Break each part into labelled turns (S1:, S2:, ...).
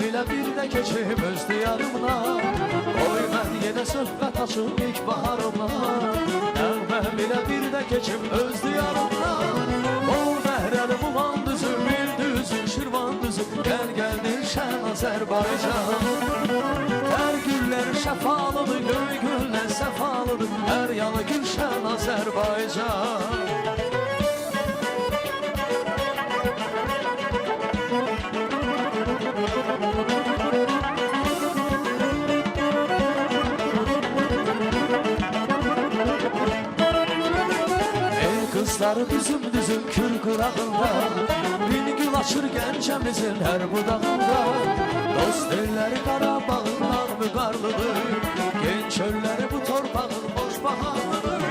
S1: ilə bir də keçim öz diyarımdan. Oy mən yenə söhbət açım ilk baharımdan. Nəğməm ilə bir də keçim öz diyarımdan. O məhrəli bulan düzüm, il düzüm, Şirvan düzüm. Gəl Dilşən Azərbaycan. Hər güllər şəfalıdır, göy güllər səfalıdır. Hər yanı Gülşən Azərbaycan. Kızlar düzüm düzüm kür qırağında, bin gül açır gəncəmizin hər budağında. Dost elləri Qarabağından müqarlıdır, gen çölləri bu torpağın boş baharlıdır.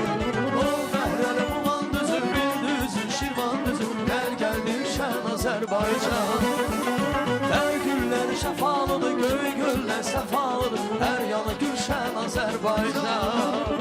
S1: O məhrəli bulan düzüm, bir düzüm, Şirvan düzüm. Gəl Dilşən Azərbaycan. Hər güllər şəfalıdır, göy güllər səfalıdır. Hər yanı Gülşən Azərbaycan.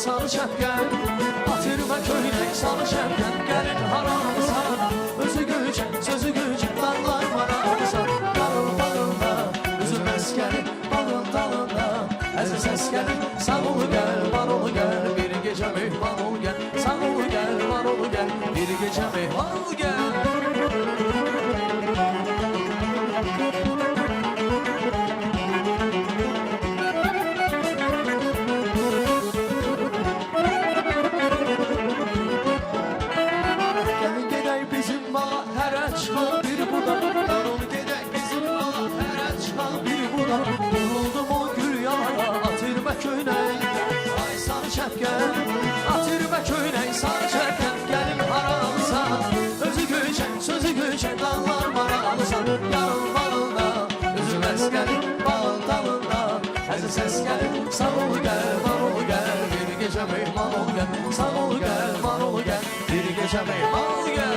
S1: Sarı şəfqən, atirmə köynək, sarı şəfqən. Gəlin haramısan, özü göyçən, sözü göyçən. Darlar maramısan, qarıl dalında, üzüm əskəri, balın dalında. Əziz əskəri, sağ olu gəl, var olu gəl. Bir gecə mehman ol gəl, sağ olu gəl, var olu gəl. Bir gecə mehman ol gəl. Atirmə köynək, sarı şəfqən. Gəlin haramısan, özü göyçən, sözü göyçən. Dallar maraqlısan, yarın balında, üzüm əskəri, balın dalında. Əziz əskəri, sağ olu gəl, var olu gəl. Bir gecə mehman ol gəl, sağ olu gəl, var olu gəl. Bir gecə mehman ol gəl.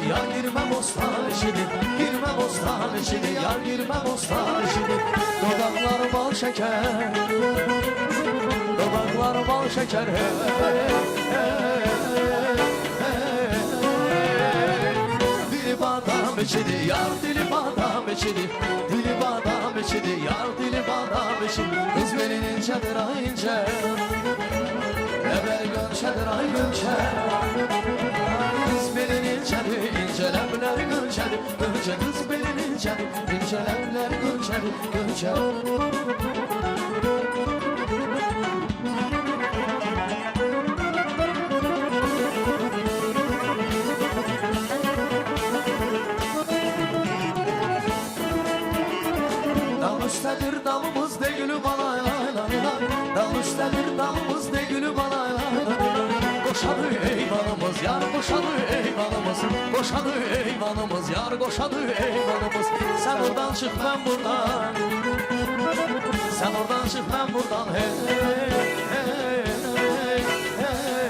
S1: Yar girmə bostan işidir, girmə bostan işidir. Yar girmə bostan işidir. Dodaqlar bal şəkər, dodaqlar bal şəkər. Dili badam içidir, yar dili badam içidir. Dili badam içidir, yar dili badam içidir. Qız belin incədir, ay incə, ləbər gönçədir, ay gönçə. Qız belin incədir, incə ləblər gönçədir, gönçə. Qız belin incədir, incə ləblər gönçədir, gönçə. Dal üstədir dalımız de gülü bana, dal üstədir dalımız de gülü bana. Qoşadı eyvanımız, yar qoşadı eyvanımız. Qoşadı eyvanımız, yar qoşadı eyvanımız. Sən oradan çıx mən buradan, sən oradan çıx mən buradan. Hey, hey, hey, hey, hey.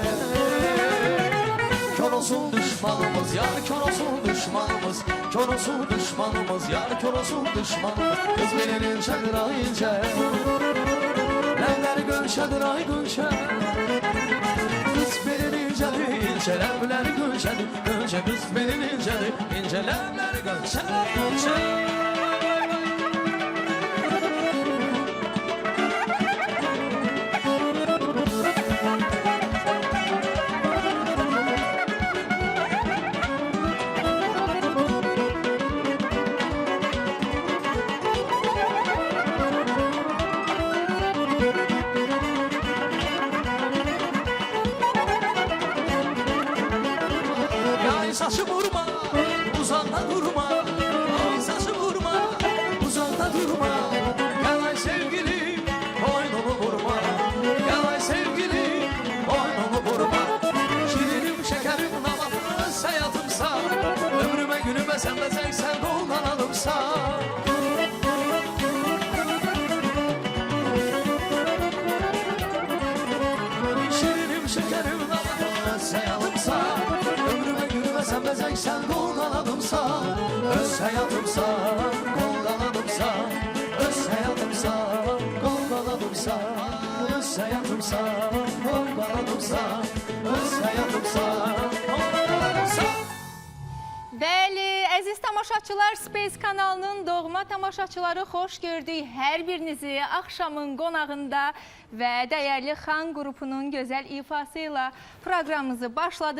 S1: Kör olsun düşmanımız, yar kör olsun düşmanımız. Kör olsun düşmanımız, yar kör olsun düşmanımız. Qız belin incədir, ay incə, ləbləri gönçədir, ay gönçə. İncə ləbləri gönçədir, gönçə. Qız belin incədir, incə ləbləri gönçədir, gönçə. saçı vurma, uzakta durma. Ay saçı vurma, uzakta durma. Gel ay sevgilim, boynumu vurma. Gel ay sevgilim, boynumu vurma. Şirinim şekerim namatım hayatımsa, ömrüme günüme sen bezeksen kol kanadımsa. Şirinim şekerim namatım hayatımsa, ömrüme günüme sen bezeksen kol kanadımsa. Öz hayatımsa, kol kanadımsa. Öz hayatımsa, kol kanadımsa. Öz hayatımsa, kol kanadımsa. Öz hayatımsa, kol kanadımsa.
S2: Bəli, əziz tamaşaçılar, Space kanalının doğma tamaşaçıları xoş gördük hər birinizi axşamın qonağında və dəyərli Xan qrupunun gözəl ifası ilə proqramımızı başladıq.